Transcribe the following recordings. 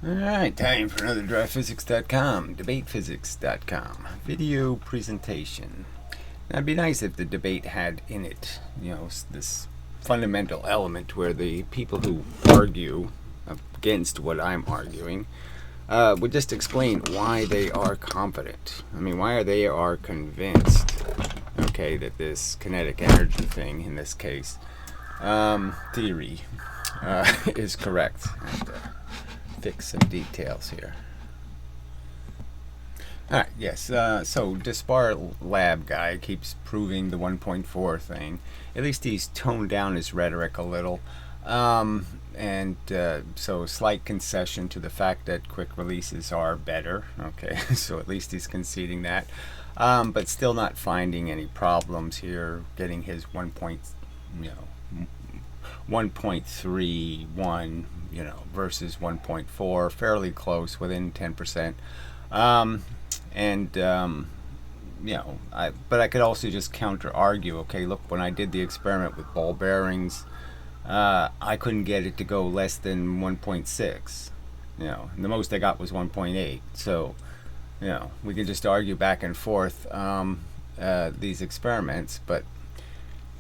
Alright, time for another DraftPhysics.com, debatephysics.com video presentation. Now, it'd be nice if the debate had in it, this fundamental element where the people who argue against what I'm arguing would just explain why they are confident. I mean, why they are convinced, okay, that this kinetic energy thing, in this case, theory, is correct. Fix some details here. Alright, yes, so Dispar lab guy keeps proving the 1.4 thing. At least he's toned down his rhetoric a little. So a slight concession to the fact that quick releases are better. Okay, so at least he's conceding that. But still not finding any problems here, getting his 1.31, versus 1.4, fairly close, within 10%. But I could also just counter argue. Okay, look, when I did the experiment with ball bearings, I couldn't get it to go less than 1.6. And the most I got was 1.8. So, we can just argue back and forth these experiments, but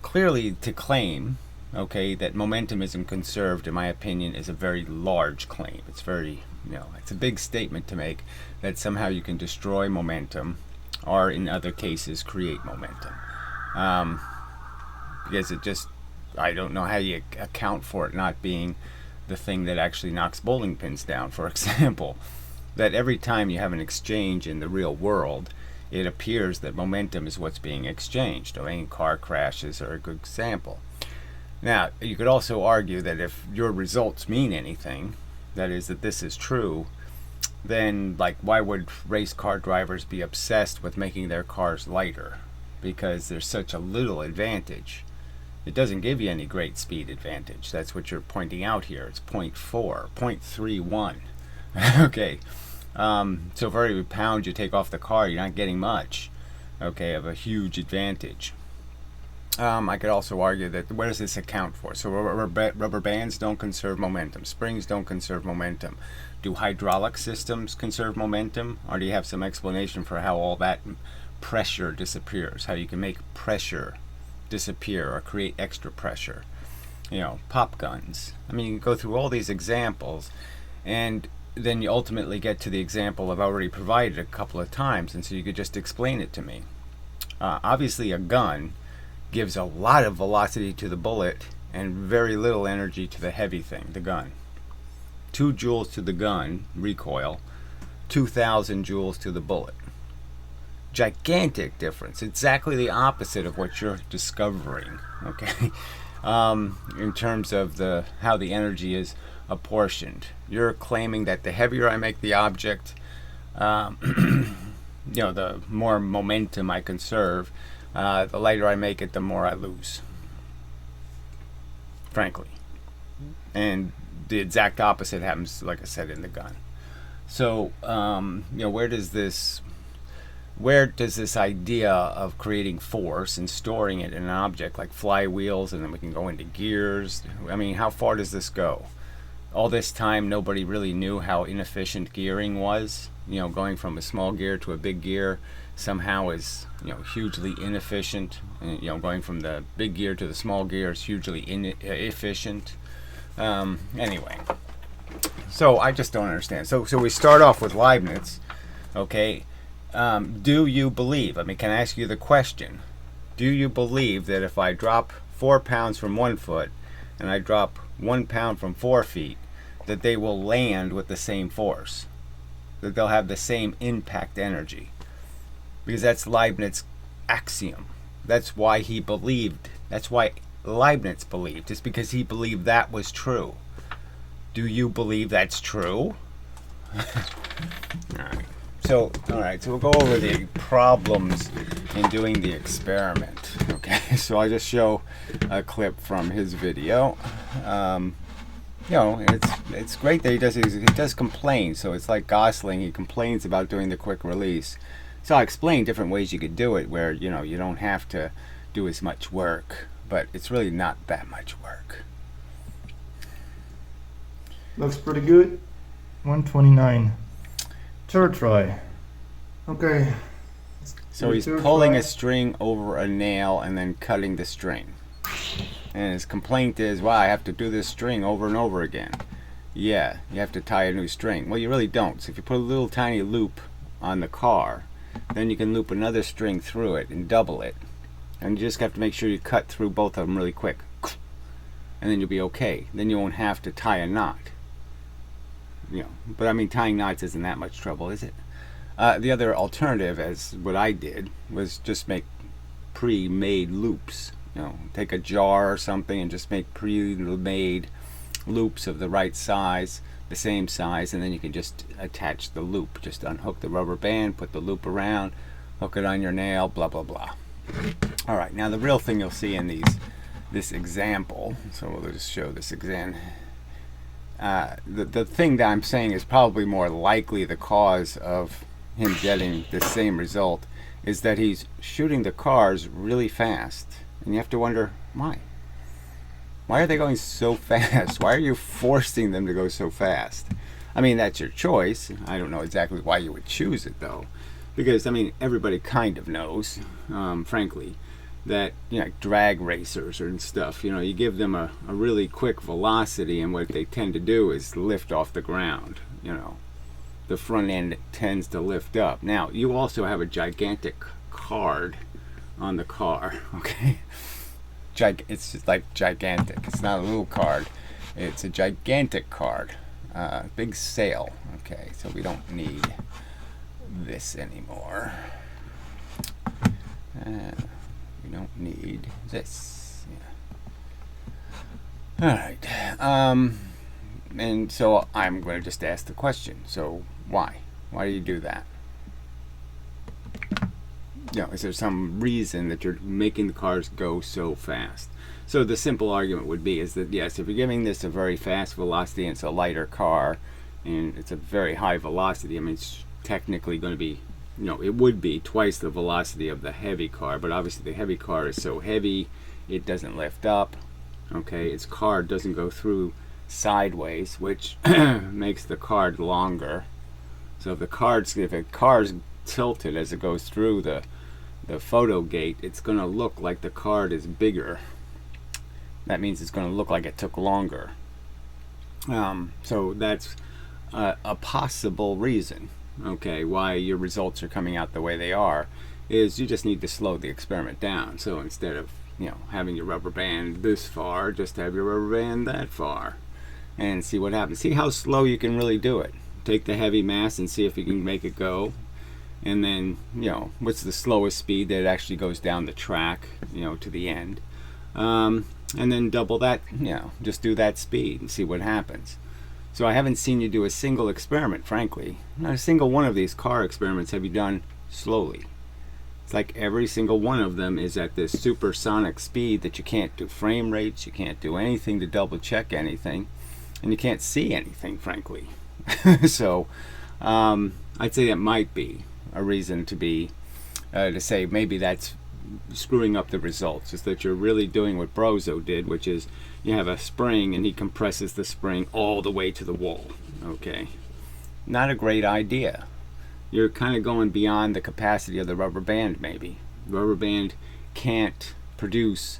clearly to claim, okay, that momentum isn't conserved, in my opinion, is a very large claim. It's very, it's a big statement to make that somehow you can destroy momentum, or in other cases, create momentum. Because I don't know how you account for it not being the thing that actually knocks bowling pins down, for example. That every time you have an exchange in the real world, it appears that momentum is what's being exchanged. Car crashes are a good example. Now, you could also argue that if your results mean anything, that is, that this is true, then, why would race car drivers be obsessed with making their cars lighter? Because there's such a little advantage. It doesn't give you any great speed advantage. That's what you're pointing out here. It's 0.4, 0.31. Okay. So for every pound you take off the car, you're not getting much, okay, of a huge advantage. I could also argue that, where does this account for? So rubber bands don't conserve momentum. Springs don't conserve momentum. Do hydraulic systems conserve momentum? Or do you have some explanation for how all that pressure disappears? How you can make pressure disappear or create extra pressure? Pop guns. I mean, you go through all these examples, and then you ultimately get to the example I've already provided a couple of times, and so you could just explain it to me. Obviously, a gun gives a lot of velocity to the bullet and very little energy to the heavy thing, the gun. 2 joules to the gun, recoil, 2,000 joules to the bullet. Gigantic difference. Exactly the opposite of what you're discovering, okay? In terms of how the energy is apportioned. You're claiming that the heavier I make the object, the more momentum I conserve. The lighter I make it, the more I lose, frankly. And the exact opposite happens, like I said, in the gun. So, where does this idea of creating force and storing it in an object, like flywheels, and then we can go into gears? I mean, how far does this go? All this time, nobody really knew how inefficient gearing was. Going from a small gear to a big gear somehow is, hugely inefficient. And, going from the big gear to the small gear is hugely inefficient. Anyway, so I just don't understand. So we start off with Leibniz, okay? Do you believe? I mean, can I ask you the question? Do you believe that if I drop 4 pounds from 1 foot and I drop 1 pound from 4 feet, that they will land with the same force? That they'll have the same impact energy? Because that's Leibniz's axiom. That's why he believed. That's why Leibniz believed. Just because he believed that was true. Do you believe that's true? All right. So we'll go over the problems in doing the experiment. Okay. So I just show a clip from his video. It's great that he does complain. So it's like Gosling. He complains about doing the quick release. So I explain different ways you could do it, where you don't have to do as much work, but it's really not that much work. Looks pretty good. 129. Third try. Okay. So he's pulling a string over a nail and then cutting the string. And his complaint is, wow, I have to do this string over and over again. Yeah, you have to tie a new string. Well, you really don't. So if you put a little tiny loop on the car, then you can loop another string through it and double it. And you just have to make sure you cut through both of them really quick. And then you'll be okay. Then you won't have to tie a knot. You know, but I mean, tying knots isn't that much trouble, is it? The other alternative, as what I did, was just make pre-made loops. You know, take a jar or something and just make pre-made loops of the right size, the same size, and then you can just attach the loop. Just unhook the rubber band, put the loop around, hook it on your nail, blah blah blah. All right, now the real thing you'll see in this example, so we'll just show this again. The thing that I'm saying is probably more likely the cause of him getting the same result is that he's shooting the cars really fast, and you have to wonder why. Why are they going so fast? Why are you forcing them to go so fast? I mean, that's your choice. I don't know exactly why you would choose it though, because I mean, everybody kind of knows, frankly, that, you know, drag racers and stuff, you know, you give them a really quick velocity, and what they tend to do is lift off the ground. You know, the front end tends to lift up. Now, you also have a gigantic card on the car, okay? It's just like gigantic. It's not a little card. It's a gigantic card. Big sail. Okay, so we don't need this anymore. We don't need this. Yeah. All right. And so I'm going to just ask the question. So why? Why do you do that? You know, is there some reason that you're making the cars go so fast? So the simple argument would be is that, yes, if you're giving this a very fast velocity and it's a lighter car and it's a very high velocity, I mean, it's technically going to be, you know, it would be twice the velocity of the heavy car, but obviously the heavy car is so heavy it doesn't lift up. Okay, its card doesn't go through sideways, which makes the card longer. So if a car's tilted as it goes through the photo gate, it's going to look like the card is bigger. That means it's going to look like it took longer. So that's a possible reason, okay, why your results are coming out the way they are, is you just need to slow the experiment down. So instead of, you know, having your rubber band this far, just have your rubber band that far and see what happens. See how slow you can really do it. Take the heavy mass and see if you can make it go. And then, you know, what's the slowest speed that it actually goes down the track, you know, to the end. And then double that, you know, just do that speed and see what happens. So I haven't seen you do a single experiment, frankly. Not a single one of these car experiments have you done slowly. It's like every single one of them is at this supersonic speed that you can't do frame rates, you can't do anything to double check anything, and you can't see anything, frankly. So I'd say that might be a reason to say maybe that's screwing up the results, is that you're really doing what Brozo did, which is you have a spring and he compresses the spring all the way to the wall. Okay, not a great idea. You're kind of going beyond the capacity of the rubber band. Maybe the rubber band can't produce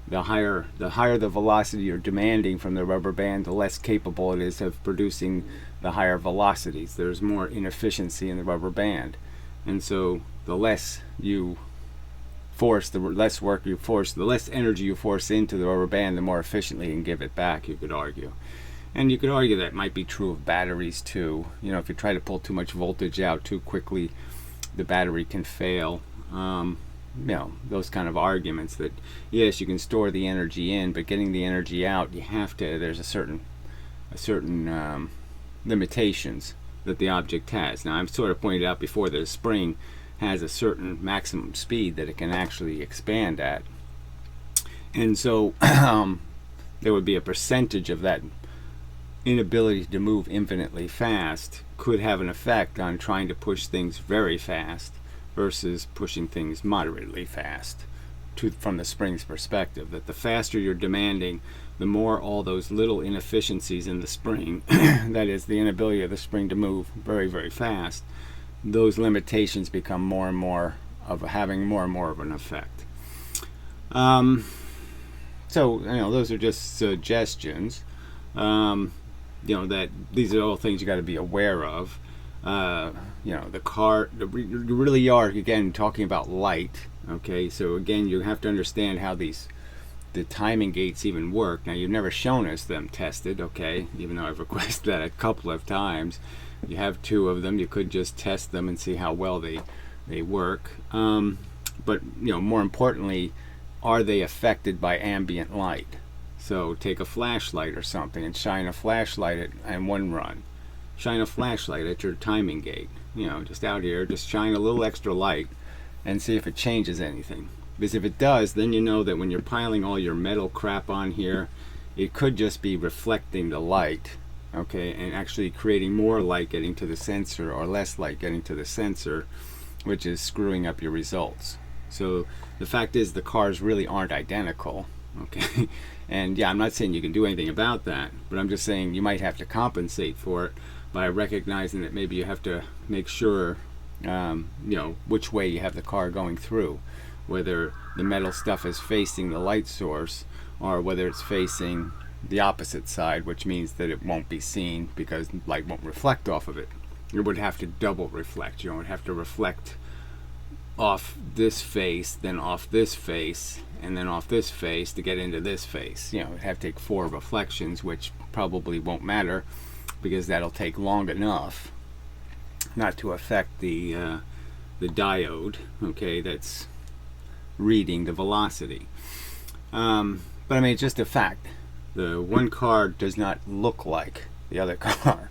the higher the velocity you're demanding from the rubber band, the less capable it is of producing the higher velocities. There's more inefficiency in the rubber band, and so the less you force, the less work you force, the less energy you force into the rubber band, the more efficiently you can give it back, you could argue. And you could argue that might be true of batteries too. You know, if you try to pull too much voltage out too quickly, the battery can fail. You know, those kind of arguments that, yes, you can store the energy in, but getting the energy out, you have to, there's a certain limitations that the object has. Now, I've sort of pointed out before that a spring has a certain maximum speed that it can actually expand at. And so there would be a percentage of that inability to move infinitely fast could have an effect on trying to push things very fast versus pushing things moderately fast. from the spring's perspective, that the faster you're demanding, the more all those little inefficiencies in the spring, that is the inability of the spring to move very, very fast, those limitations become more and more of having more and more of an effect. So, those are just suggestions. That these are all things you got to be aware of. The car, you really are, again, talking about light. Okay, so again, you have to understand how the timing gates even work. Now, you've never shown us them tested, okay, even though I've requested that a couple of times. You have 2 of them. You could just test them and see how well they work. But more importantly, are they affected by ambient light? So take a flashlight or something and shine a flashlight at one run. Shine a flashlight at your timing gate. Just out here, just shine a little extra light and see if it changes anything. Because if it does, then you know that when you're piling all your metal crap on here, it could just be reflecting the light, okay, and actually creating more light getting to the sensor or less light getting to the sensor, which is screwing up your results. So the fact is the cars really aren't identical, okay? And yeah, I'm not saying you can do anything about that, but I'm just saying you might have to compensate for it by recognizing that maybe you have to make sure, which way you have the car going through, whether the metal stuff is facing the light source or whether it's facing the opposite side, which means that it won't be seen because light won't reflect off of it. It would have to double reflect. It would have to reflect off this face, then off this face, and then off this face to get into this face. It'd have to take 4 reflections, which probably won't matter because that'll take long enough not to affect the diode, okay, that's reading the velocity. But I mean, it's just a fact. The one car does not look like the other car,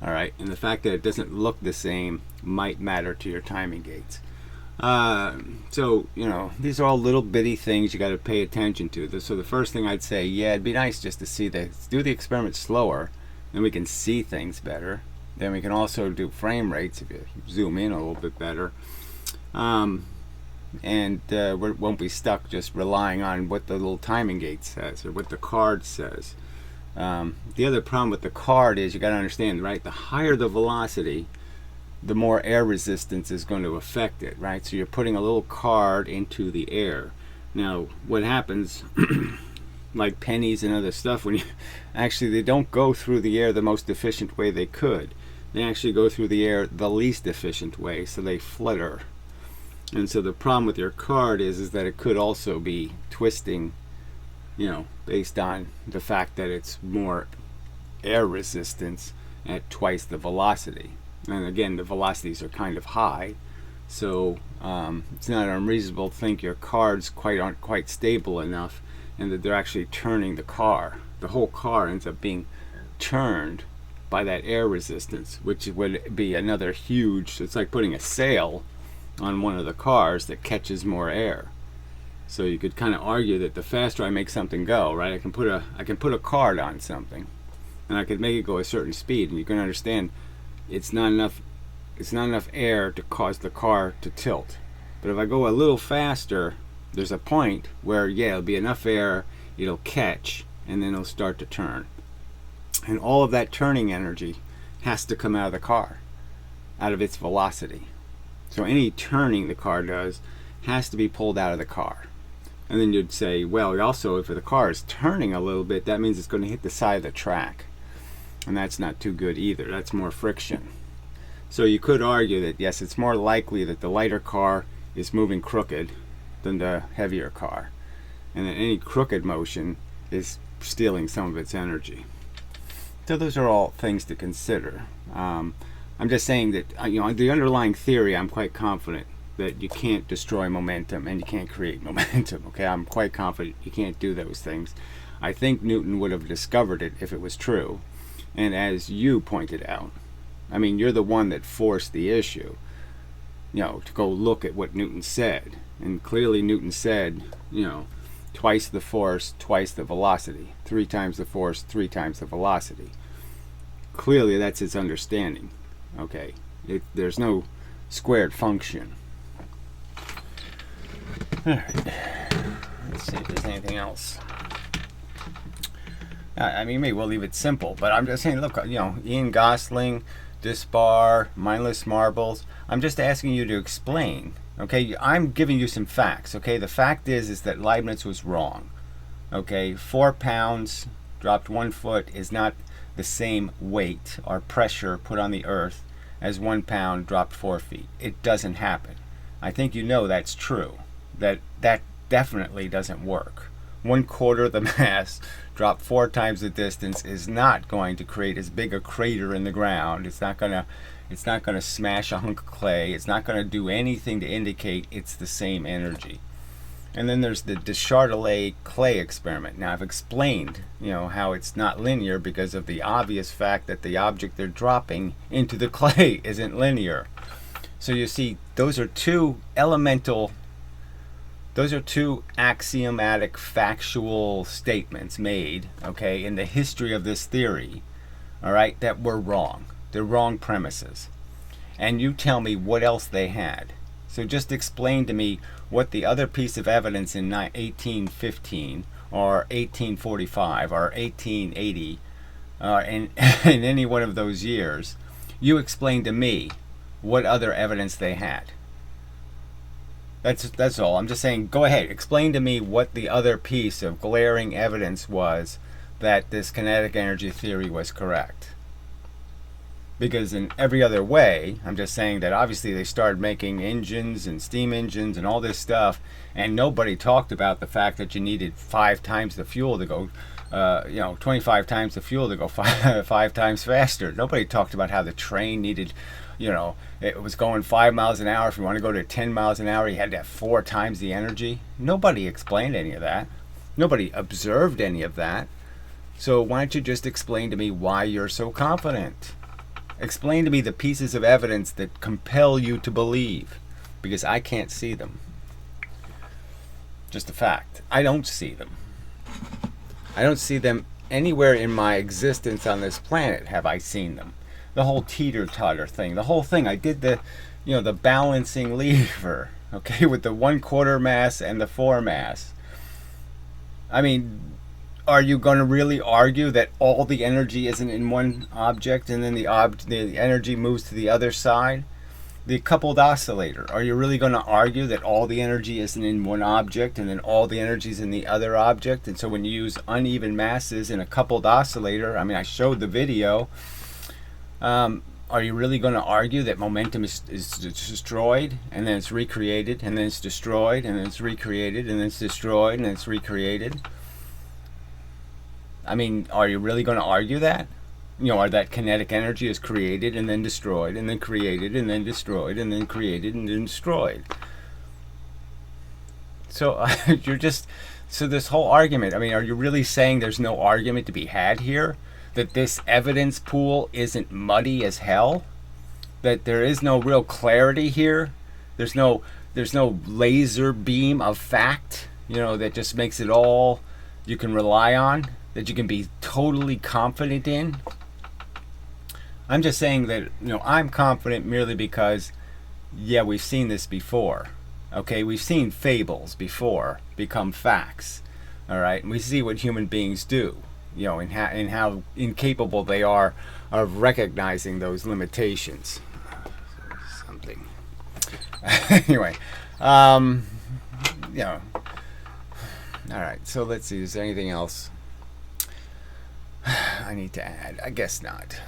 all right? And the fact that it doesn't look the same might matter to your timing gates. So, these are all little bitty things you got to pay attention to. So the first thing I'd say, yeah, it'd be nice just to see do the experiment slower, then we can see things better. Then we can also do frame rates if you zoom in a little bit better. And we won't be stuck just relying on what the little timing gate says or what the card says. The other problem with the card is you got to understand, right? The higher the velocity, the more air resistance is going to affect it, right? So you're putting a little card into the air. Now, what happens, like pennies and other stuff, when they don't go through the air the most efficient way they could. They actually go through the air the least efficient way, so they flutter. And so the problem with your card is that it could also be twisting, based on the fact that it's more air resistance at twice the velocity. And again, the velocities are kind of high, so it's not unreasonable to think your cards aren't quite stable enough and that they're actually turning the car. The whole car ends up being turned by that air resistance, which would be another huge, it's like putting a sail on one of the cars that catches more air. So you could kind of argue that the faster I make something go, right, I can put a card on something and I could make it go a certain speed, and you can understand it's not enough air to cause the car to tilt. But if I go a little faster, there's a point where it'll be enough air, it'll catch, and then it'll start to turn. And all of that turning energy has to come out of the car, out of its velocity. So any turning the car does has to be pulled out of the car. And then you'd say, well, also if the car is turning a little bit, that means it's going to hit the side of the track. And that's not too good either. That's more friction. So you could argue that, yes, it's more likely that the lighter car is moving crooked than the heavier car. And that any crooked motion is stealing some of its energy. So those are all things to consider. I'm just saying that, the underlying theory, I'm quite confident that you can't destroy momentum and you can't create momentum. Okay, I'm quite confident you can't do those things. I think Newton would have discovered it if it was true. And as you pointed out, you're the one that forced the issue, to go look at what Newton said. And clearly Newton said, twice the force, twice the velocity. 3 times the force, 3 times the velocity. Clearly that's its understanding. Okay, there's no squared function. All right. Let's see if there's anything else. I mean, maybe we'll leave it simple, but I'm just saying, look, Ian Gosling, Disbar, Mindless Marbles. I'm just asking you to explain. Okay, I'm giving you some facts. Okay, the fact is that Leibniz was wrong. Okay, 4 pounds dropped 1 foot is not the same weight or pressure put on the earth as 1 pound dropped 4 feet. It doesn't happen. I think you know that's true. That definitely doesn't work. 1/4 the mass dropped 4 times the distance is not going to create as big a crater in the ground. It's not gonna smash a hunk of clay. It's not gonna do anything to indicate it's the same energy. And then there's the Deschardelet clay experiment. Now I've explained, how it's not linear because of the obvious fact that the object they're dropping into the clay isn't linear. So you see, those are two axiomatic factual statements made, okay, in the history of this theory, all right, that were wrong. They're wrong premises. And you tell me what else they had. So just explain to me what the other piece of evidence in 1815 or 1845 or 1880 in any one of those years, you explain to me what other evidence they had. That's all. I'm just saying, go ahead, explain to me what the other piece of glaring evidence was that this kinetic energy theory was correct. Because in every other way, I'm just saying that obviously they started making engines and steam engines and all this stuff, and nobody talked about the fact that you needed 5 times the fuel to go, 25 times the fuel to go five times faster. Nobody talked about how the train needed, it was going 5 miles an hour. If you want to go to 10 miles an hour, you had to have 4 times the energy. Nobody explained any of that. Nobody observed any of that. So why don't you just explain to me why you're so confident? Explain to me the pieces of evidence that compel you to believe, because I can't see them. Just a fact. I don't see them. I don't see them anywhere in my existence on this planet. Have I seen them? The whole teeter-totter thing, the whole thing. I did the balancing lever, okay, with the 1/4 mass and the 4 mass. I mean, are you going to really argue that all the energy isn't in one object and then the energy moves to the other side? The coupled oscillator, are you really going to argue that all the energy isn't in one object and then all the energy is in the other object? And so when you use uneven masses in a coupled oscillator, I mean, I showed the video, are you really going to argue that momentum is destroyed and then it's recreated and then it's destroyed and then it's recreated and then it's destroyed and then it's recreated? I mean, are you really going to argue that? Or that kinetic energy is created and then destroyed and then created and then destroyed and then created and then destroyed. So so this whole argument, I mean, are you really saying there's no argument to be had here? That this evidence pool isn't muddy as hell? That there is no real clarity here? There's no laser beam of fact, that just makes it all you can rely on? That you can be totally confident in? I'm just saying that, I'm confident merely because, we've seen this before. Okay, we've seen fables before become facts. All right, and we see what human beings do, and how incapable they are of recognizing those limitations. Something. Anyway, all right, so let's see, is there anything else I need to add? I guess not.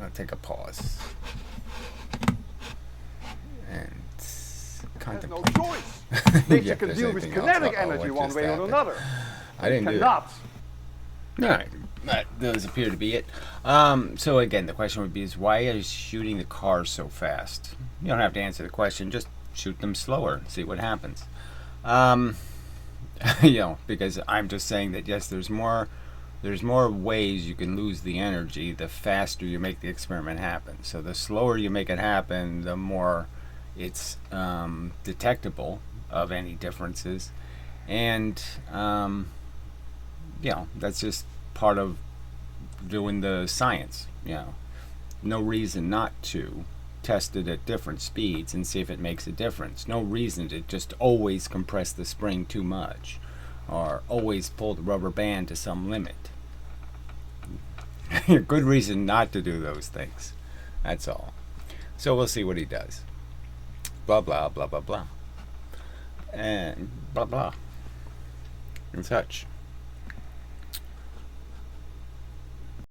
I'll take a pause and contemplate. There's no choice. Nature can deal with kinetic energy one way or another. I didn't do that. All right, that does appear to be it. So again, the question would be: is why is shooting the cars so fast? You don't have to answer the question. Just shoot them slower and see what happens. Because I'm just saying that yes, there's more ways you can lose the energy the faster you make the experiment happen. So the slower you make it happen, the more it's detectable of any differences. And that's just part of doing the science. No reason not to test it at different speeds and see if it makes a difference. No reason to just always compress the spring too much, or always pull the rubber band to some limit. Good reason not to do those things. That's all. So we'll see what he does. Blah, blah, blah, blah, blah. And blah, blah. And such.